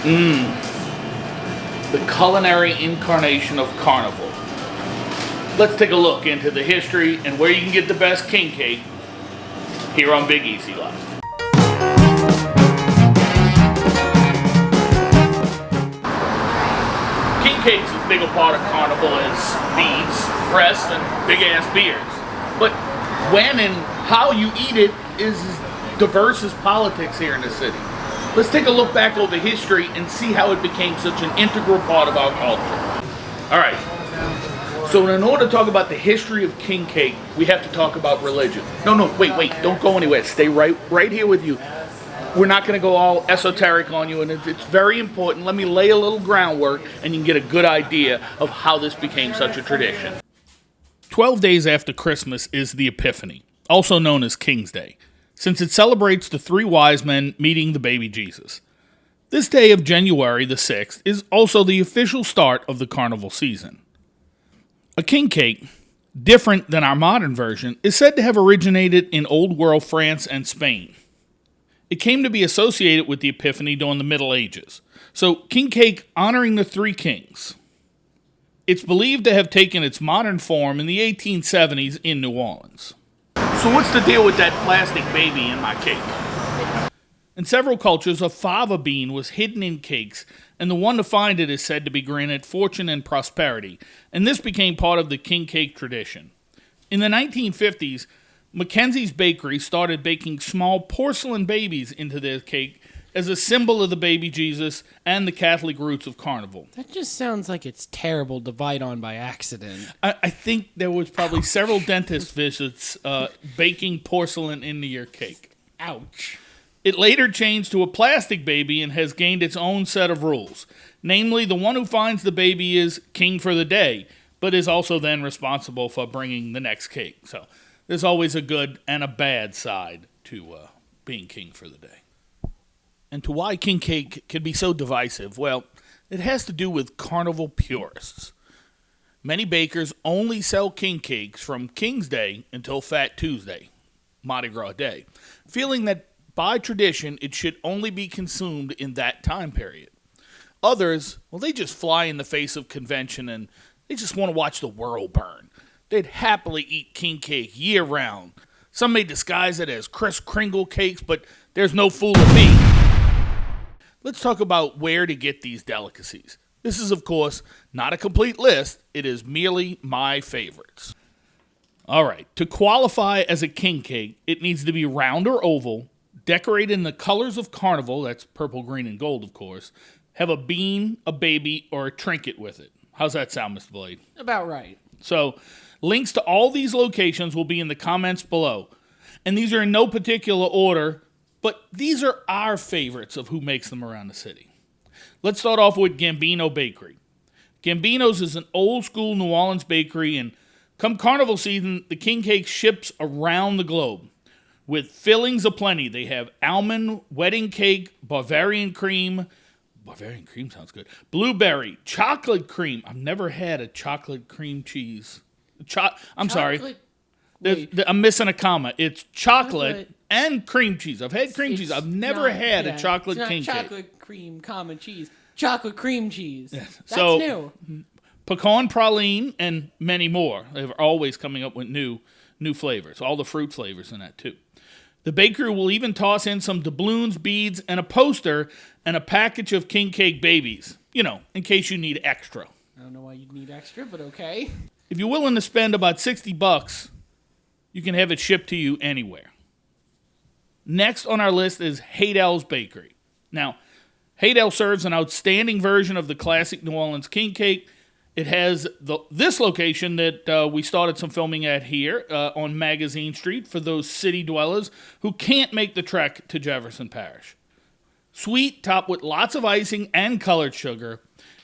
The culinary incarnation of Carnival. Let's take a look into the history and where you can get the best king cake here on Big Easy Live. King cake's as big a part of Carnival as beads, breasts, and big-ass beers. But when and how you eat it is as diverse as politics here in the city. Let's take a look back over history and see how it became such an integral part of our culture. All right. So in order to talk about the history of king cake, we have to talk about religion. No, wait, don't go anywhere. Stay right here with you. We're not going to go all esoteric on you, and it's very important. Let me lay a little groundwork, and you can get a good idea of how this became such a tradition. 12 days after Christmas is the Epiphany, also known as King's Day, since it celebrates the three wise men meeting the baby Jesus. This day of January the 6th is also the official start of the carnival season. A king cake, different than our modern version, is said to have originated in Old World France and Spain. It came to be associated with the Epiphany during the Middle Ages, so king cake honoring the three kings. It's believed to have taken its modern form in the 1870s in New Orleans. So what's the deal with that plastic baby in my cake? In several cultures, a fava bean was hidden in cakes, and the one to find it is said to be granted fortune and prosperity, and this became part of the king cake tradition. In the 1950s, Mackenzie's Bakery started baking small porcelain babies into their cake as a symbol of the baby Jesus and the Catholic roots of Carnival. That just sounds like it's terrible to bite on by accident. I think there was probably several dentist visits baking porcelain into your cake. Ouch. It later changed to a plastic baby and has gained its own set of rules. Namely, the one who finds the baby is king for the day, but is also then responsible for bringing the next cake. So there's always a good and a bad side to being king for the day. And to why king cake can be so divisive, well, it has to do with carnival purists. Many bakers only sell king cakes from King's Day until Fat Tuesday, Mardi Gras Day, feeling that by tradition it should only be consumed in that time period. Others, well, they just fly in the face of convention and they just want to watch the world burn. They'd happily eat king cake year-round. Some may disguise it as Kris Kringle cakes, but there's no fooling me. Let's talk about where to get these delicacies. This is, of course, not a complete list. It is merely my favorites. All right, to qualify as a king cake, it needs to be round or oval, decorated in the colors of Carnival, that's purple, green, and gold, of course, have a bean, a baby, or a trinket with it. How's that sound, Mr. Blade? About right. So, links to all these locations will be in the comments below. And these are in no particular order, but these are our favorites of who makes them around the city. Let's start off with Gambino Bakery. Gambino's is an old-school New Orleans bakery, and come carnival season, the king cake ships around the globe. With fillings aplenty, they have almond, wedding cake, Bavarian cream sounds good, blueberry, chocolate cream. I've never had a chocolate cream cheese. Sorry. I'm missing a comma. It's chocolate and cream cheese. I've had cream cheese. I've never had a chocolate king cake. Chocolate cream, comma cheese. Chocolate cream cheese. Yeah. That's new. Pecan praline and many more. They're always coming up with new flavors. All the fruit flavors in that too. The bakery will even toss in some doubloons, beads, and a poster and a package of king cake babies. You know, in case you need extra. I don't know why you'd need extra, but okay. If you're willing to spend about $60, you can have it shipped to you anywhere. Next on our list is Haydell's Bakery. Now, Haydell serves an outstanding version of the classic New Orleans king cake. It has this location that we started some filming at here on Magazine Street for those city dwellers who can't make the trek to Jefferson Parish. Sweet, topped with lots of icing and colored sugar,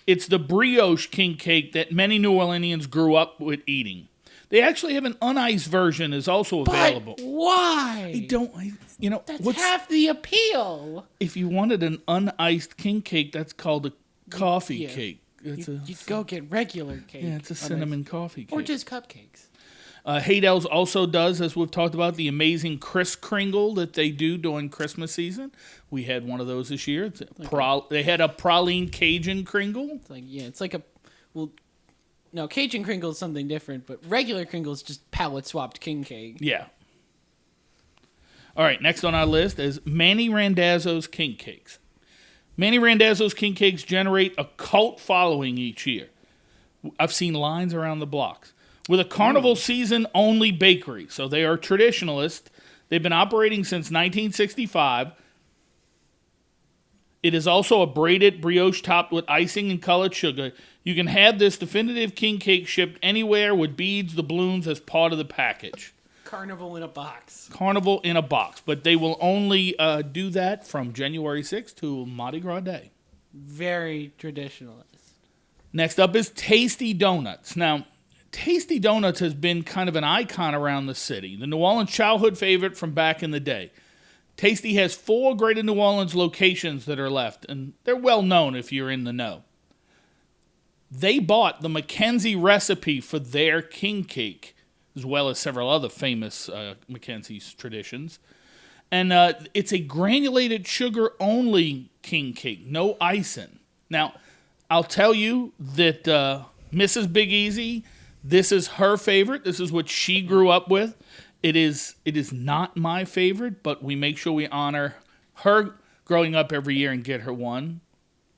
it's the brioche king cake that many New Orleanians grew up with eating. They actually have an uniced version is also available. But why? That's half the appeal. If you wanted an uniced king cake, that's called a coffee cake. You'd go get regular cake. Yeah, it's a cinnamon coffee cake. Or just cupcakes. Haydell's also does, as we've talked about, the amazing Kris Kringle that they do during Christmas season. We had one of those this year. They had a praline Cajun Kringle. It's like a, well, no, Cajun Kringle is something different, but regular Kringle is just palette swapped king cake. Yeah. All right, next on our list is Manny Randazzo's King Cakes. Manny Randazzo's King Cakes generate a cult following each year. I've seen lines around the blocks. With a Carnival season-only bakery, so they are traditionalist. They've been operating since 1965. It is also a braided brioche topped with icing and colored sugar. You can have this definitive king cake shipped anywhere with beads, doubloons as part of the package. Carnival in a box. Carnival in a box, but they will only do that from January 6th to Mardi Gras Day. Very traditionalist. Next up is Tasty Donuts. Now, Tasty Donuts has been kind of an icon around the city. The New Orleans childhood favorite from back in the day. Tasty has 4 Greater New Orleans locations that are left, and they're well known if you're in the know. They bought the Mackenzie recipe for their king cake, as well as several other famous Mackenzie's traditions. And it's a granulated sugar-only king cake, no icing. Now, I'll tell you that Mrs. Big Easy, this is her favorite. This is what she grew up with. It is not my favorite, but we make sure we honor her growing up every year and get her one.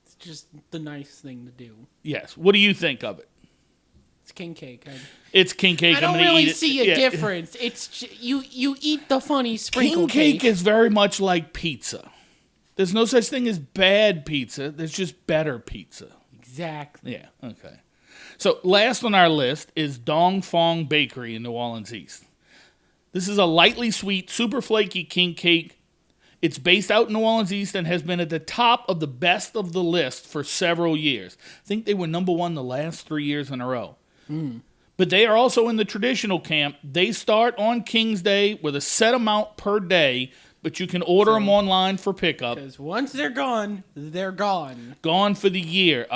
It's just the nice thing to do. Yes. What do you think of it? It's king cake. It's king cake. I don't really see a difference. It's you eat the funny sprinkle cake. King cake is very much like pizza. There's no such thing as bad pizza. There's just better pizza. Exactly. Yeah, okay. So last on our list is Dong Fong Bakery in New Orleans East. This is a lightly sweet, super flaky king cake. It's based out in New Orleans East and has been at the top of the best of the list for several years. I think they were number 1 the last 3 years in a row. But they are also in the traditional camp. They start on King's Day with a set amount per day, but you can order them online for pickup. Because once they're gone, they're gone. Gone for the year.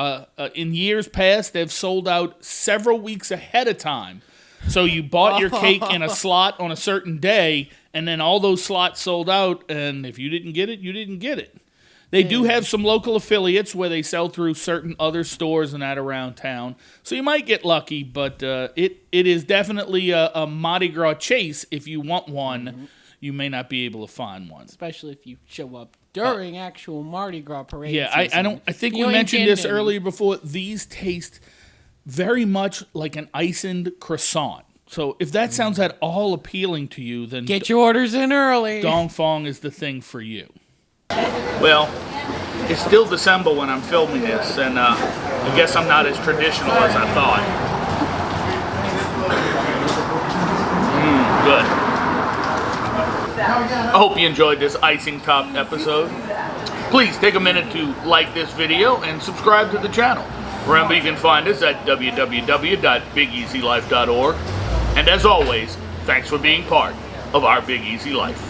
In years past, they've sold out several weeks ahead of time. So you bought your cake in a slot on a certain day, and then all those slots sold out, and if you didn't get it, you didn't get it. They do have some local affiliates where they sell through certain other stores and that around town. So you might get lucky, but it is definitely a Mardi Gras chase. If you want one, you may not be able to find one. Especially if you show up during actual Mardi Gras parade season. I think we mentioned this earlier before. These taste very much like an iced croissant. So if that sounds at all appealing to you, then get your orders in early. Dong Fong is the thing for you. Well, it's still December when I'm filming this, and I guess I'm not as traditional as I thought. Good. I hope you enjoyed this icing top episode. Please take a minute to like this video and subscribe to the channel. Remember, you can find us at www.bigeasylife.org. And as always, thanks for being part of our Big Easy Life.